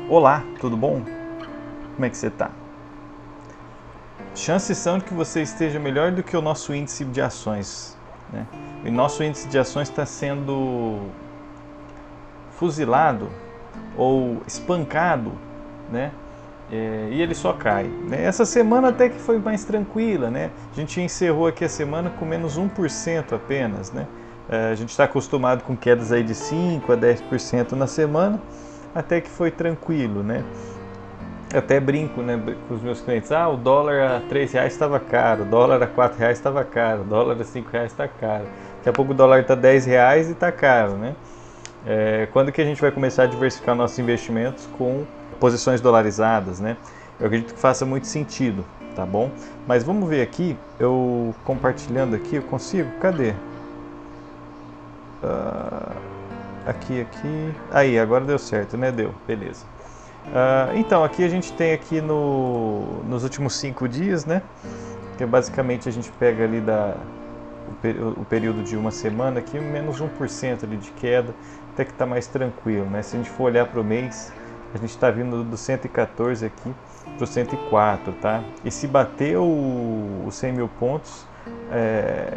Olá, tudo bom? Como é que você está? Chances são de que você esteja melhor do que o nosso índice de ações, né? O nosso índice de ações está sendo fuzilado ou espancado, né? E ele só cai, né? Essa semana até que foi mais tranquila, né? A gente encerrou aqui a semana com menos 1% apenas, né? A gente está acostumado com quedas aí de 5 a 10% na semana, até que foi tranquilo, né? Eu até brinco, né, com os meus clientes, o dólar a R$ 3 estava caro, o dólar a R$ 4 estava caro, o dólar a R$ 5 está caro. Daqui a pouco o dólar está R$ 10 e está caro, né? Quando que a gente vai começar a diversificar nossos investimentos com posições dolarizadas, né? Eu acredito que faça muito sentido, tá bom? Mas vamos ver aqui, eu compartilhando aqui, eu consigo? Cadê? Aqui. Aí, agora deu certo, né? Deu, beleza. Então, aqui a gente tem aqui nos últimos 5 dias, né? Que basicamente a gente pega ali o período de uma semana aqui, menos 1% ali de queda, até que está mais tranquilo, né? Se a gente for olhar para o mês, a gente está vindo do 114 aqui para o 104, tá? E se bater os 100 mil pontos,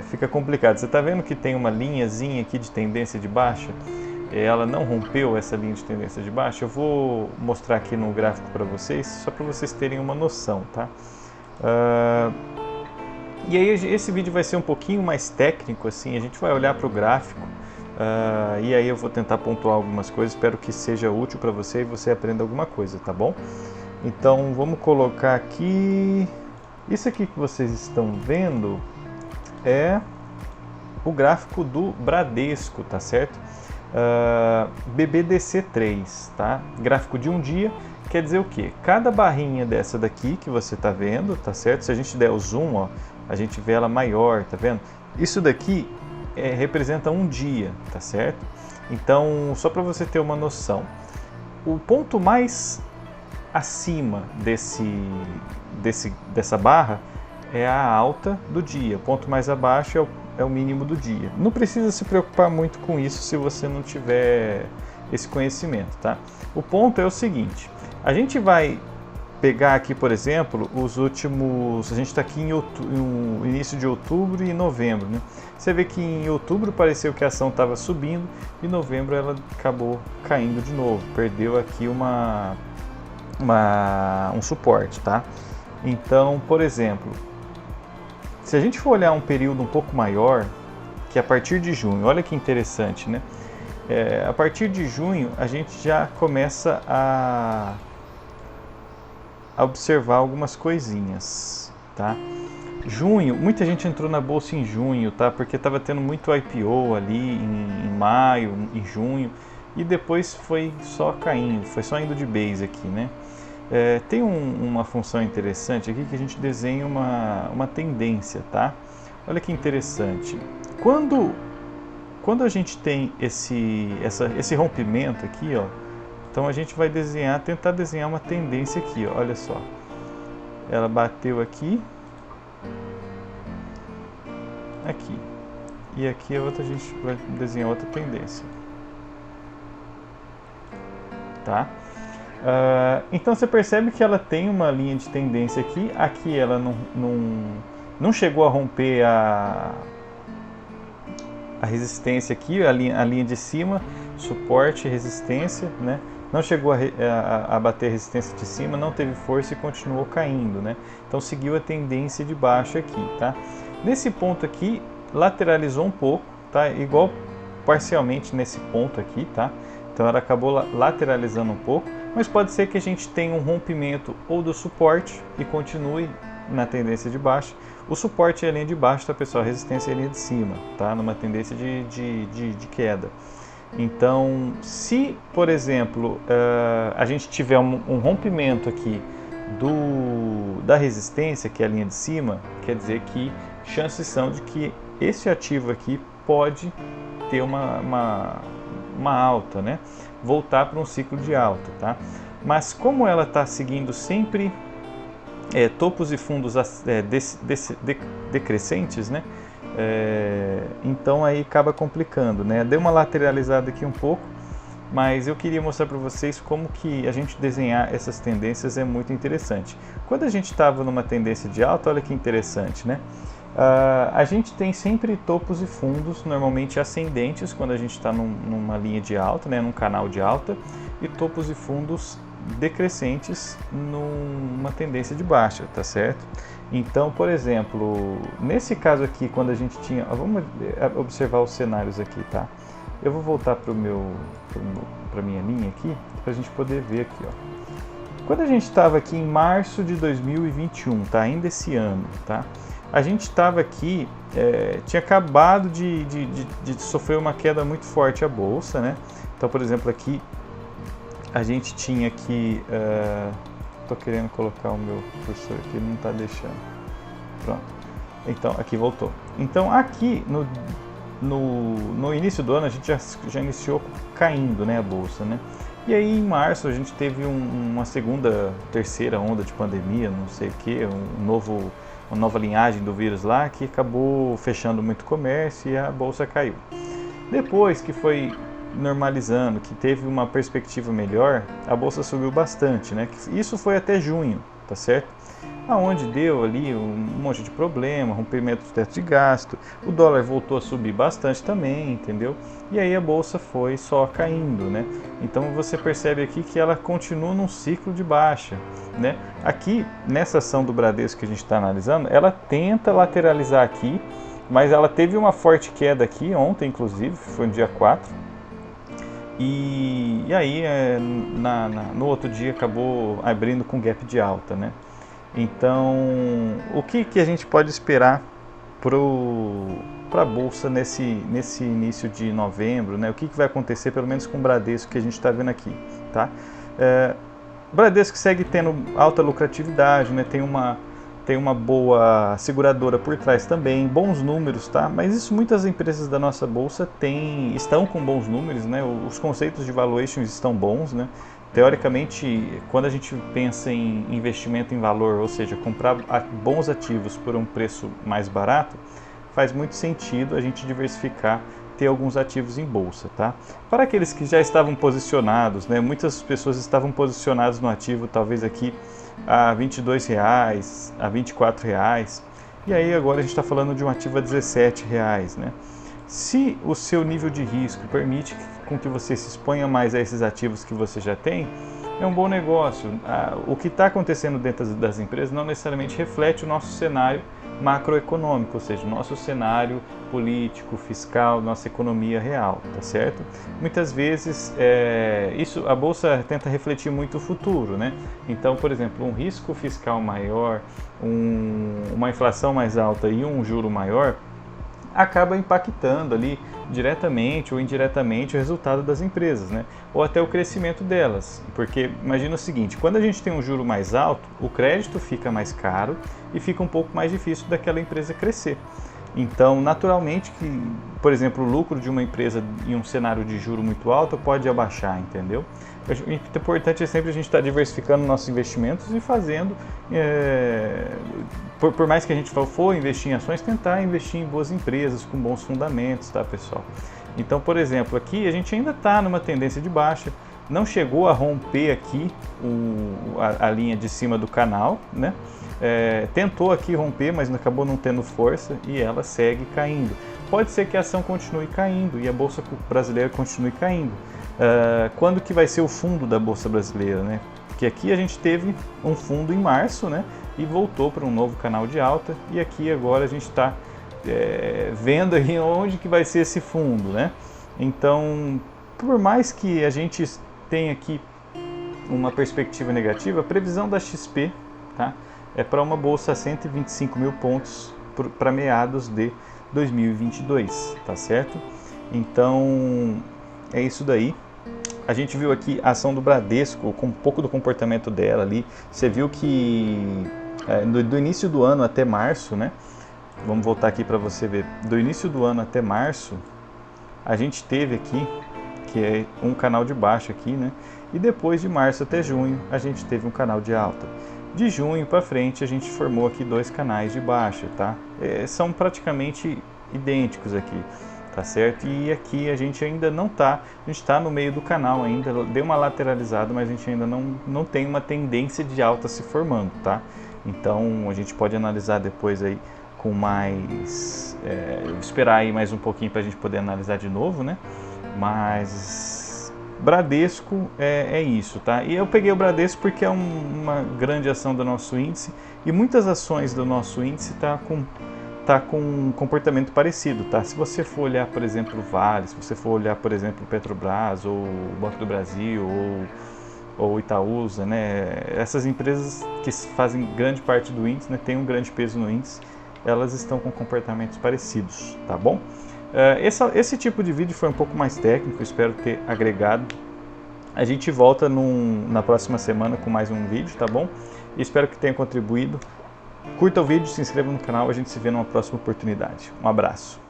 fica complicado. Você está vendo que tem uma linhazinha aqui de tendência de baixa? Ela não rompeu essa linha de tendência de baixa. Eu vou mostrar aqui no gráfico para vocês, só para vocês terem uma noção, tá? E aí esse vídeo vai ser um pouquinho mais técnico, assim, a gente vai olhar para o gráfico e aí eu vou tentar pontuar algumas coisas, espero que seja útil para você e você aprenda alguma coisa, tá bom? Então vamos colocar aqui, isso aqui que vocês estão vendo é o gráfico do Bradesco, tá certo? BBDC3, tá? Gráfico de um dia, quer dizer o que? Cada barrinha dessa daqui que você tá vendo, tá certo? Se a gente der o zoom, ó, a gente vê ela maior, tá vendo? Isso daqui representa um dia, tá certo? Então, só para você ter uma noção, o ponto mais acima dessa barra é a alta do dia, o ponto mais abaixo é o mínimo do dia. Não precisa se preocupar muito com isso se você não tiver esse conhecimento, tá? O ponto é o seguinte, a gente vai pegar aqui, por exemplo, os últimos, a gente está aqui no início de outubro e novembro, né? Você vê que em outubro pareceu que a ação estava subindo e em novembro ela acabou caindo de novo, perdeu aqui um suporte, tá? Então, por exemplo, se a gente for olhar um período um pouco maior, que é a partir de junho, olha que interessante, né? A partir de junho a gente já começa a observar algumas coisinhas, tá? Junho, muita gente entrou na bolsa em junho, tá? Porque estava tendo muito IPO ali em maio, em junho, e depois foi só caindo, foi só indo de base aqui, né? Tem uma função interessante aqui que a gente desenha uma tendência, tá? Olha que interessante. Quando a gente tem esse rompimento aqui, ó, então a gente vai tentar desenhar uma tendência aqui, ó, olha só. Ela bateu aqui, aqui, e aqui a gente vai desenhar outra tendência, tá? Então você percebe que ela tem uma linha de tendência aqui ela não chegou a romper a resistência aqui, a linha de cima, suporte e resistência, né? Não chegou a bater a resistência de cima, não teve força e continuou caindo, né? Então seguiu a tendência de baixo aqui, tá? Nesse ponto aqui, lateralizou um pouco, tá? Igual parcialmente nesse ponto aqui, tá? Então ela acabou lateralizando um pouco, mas pode ser que a gente tenha um rompimento ou do suporte e continue na tendência de baixo. O suporte é a linha de baixo, tá, pessoal? A resistência é a linha de cima, tá? Numa tendência de queda. Então, se, por exemplo, a gente tiver um rompimento aqui da resistência, que é a linha de cima, quer dizer que chances são de que esse ativo aqui pode ter uma alta, né? Voltar para um ciclo de alta, tá? Mas como ela está seguindo sempre topos e fundos decrescentes, né? Então aí acaba complicando, né? Deu uma lateralizada aqui um pouco, mas eu queria mostrar para vocês como que a gente desenhar essas tendências é muito interessante. Quando a gente estava numa tendência de alta, olha que interessante, né? A gente tem sempre topos e fundos, normalmente ascendentes, quando a gente está numa linha de alta, né, num canal de alta, e topos e fundos decrescentes numa tendência de baixa, tá certo? Então, por exemplo, nesse caso aqui, quando a gente tinha... Vamos observar os cenários aqui, tá? Eu vou voltar para minha linha aqui, para a gente poder ver aqui, ó. Quando a gente estava aqui em março de 2021, tá? Ainda esse ano, tá? A gente estava aqui, tinha acabado de sofrer uma queda muito forte a bolsa, né? Então, por exemplo, aqui a gente tinha aqui, tô querendo colocar o meu cursor aqui, não está deixando. Pronto. Então, aqui voltou. Então, aqui no início do ano a gente já iniciou caindo, né, a bolsa, né? E aí em março a gente teve uma terceira onda de pandemia, não sei o que, uma nova linhagem do vírus lá que acabou fechando muito comércio e a bolsa caiu. Depois que foi normalizando, que teve uma perspectiva melhor, a bolsa subiu bastante, né? Isso foi até junho, tá certo? Aonde deu ali um monte de problema, rompimento do teto de gasto, o dólar voltou a subir bastante também, entendeu? E aí a bolsa foi só caindo, né? Então você percebe aqui que ela continua num ciclo de baixa, né? Aqui, nessa ação do Bradesco que a gente está analisando, ela tenta lateralizar aqui, mas ela teve uma forte queda aqui ontem, inclusive, foi no dia 4, e aí no outro dia acabou abrindo com gap de alta, né? Então, o que a gente pode esperar para a Bolsa nesse início de novembro, né? O que vai acontecer, pelo menos com o Bradesco, que a gente está vendo aqui, tá? O Bradesco segue tendo alta lucratividade, né? Tem uma boa seguradora por trás também, bons números, tá? Mas isso muitas empresas da nossa Bolsa estão com bons números, né? Os conceitos de valuations estão bons, né? Teoricamente, quando a gente pensa em investimento em valor, ou seja, comprar bons ativos por um preço mais barato, faz muito sentido a gente diversificar, ter alguns ativos em bolsa, tá? Para aqueles que já estavam posicionados, né, muitas pessoas estavam posicionadas no ativo, talvez aqui a R$ 22, a R$ 24, e aí agora a gente está falando de um ativo a R$ 17, né? Se o seu nível de risco permite com que você se exponha mais a esses ativos que você já tem, é um bom negócio. O que está acontecendo dentro das empresas não necessariamente reflete o nosso cenário macroeconômico, ou seja, o nosso cenário político, fiscal, nossa economia real, tá certo? Muitas vezes a Bolsa tenta refletir muito o futuro, né? Então, por exemplo, um risco fiscal maior, uma inflação mais alta e um juro maior acaba impactando ali diretamente ou indiretamente o resultado das empresas, né? Ou até o crescimento delas, porque imagina o seguinte, quando a gente tem um juro mais alto, o crédito fica mais caro e fica um pouco mais difícil daquela empresa crescer. Então, naturalmente, por exemplo, o lucro de uma empresa em um cenário de juro muito alto pode abaixar, entendeu? O importante é sempre a gente estar diversificando nossos investimentos e fazendo, por mais que a gente for investir em ações, tentar investir em boas empresas, com bons fundamentos, tá, pessoal? Então, por exemplo, aqui a gente ainda está numa tendência de baixa, não chegou a romper aqui a linha de cima do canal, né? Tentou aqui romper, mas acabou não tendo força e ela segue caindo. Pode ser que a ação continue caindo e a Bolsa Brasileira continue caindo. Quando que vai ser o fundo da Bolsa Brasileira, né? Porque aqui a gente teve um fundo em março, né? E voltou para um novo canal de alta e aqui agora a gente está vendo aí onde que vai ser esse fundo, né? Então, por mais que a gente tenha aqui uma perspectiva negativa, a previsão da XP, tá? É para uma bolsa a 125 mil pontos para meados de 2022, tá certo? Então, é isso daí. A gente viu aqui a ação do Bradesco, com um pouco do comportamento dela ali. Você viu que do início do ano até março, né? Vamos voltar aqui para você ver. Do início do ano até março, a gente teve aqui, que é um canal de baixa aqui, né? E depois de março até junho, a gente teve um canal de alta. De junho para frente, a gente formou aqui dois canais de baixa, tá? São praticamente idênticos aqui. tá certo? E aqui a gente ainda não está, a gente está no meio do canal ainda, deu uma lateralizada, mas a gente ainda não tem uma tendência de alta se formando, tá? Então a gente pode analisar depois aí com mais, esperar aí mais um pouquinho para a gente poder analisar de novo, né? Mas Bradesco é isso, tá? E eu peguei o Bradesco porque é uma grande ação do nosso índice e muitas ações do nosso índice tá com um comportamento parecido, tá? Se você for olhar, por exemplo, o Vale, se você for olhar, por exemplo, o Petrobras, ou o Banco do Brasil, ou Itaúsa, né? Essas empresas que fazem grande parte do índice, né, tem um grande peso no índice, elas estão com comportamentos parecidos, tá bom? Esse tipo de vídeo foi um pouco mais técnico, espero ter agregado. A gente volta na próxima semana com mais um vídeo, tá bom? E espero que tenha contribuído. Curta o vídeo, se inscreva no canal, a gente se vê numa próxima oportunidade. Um abraço.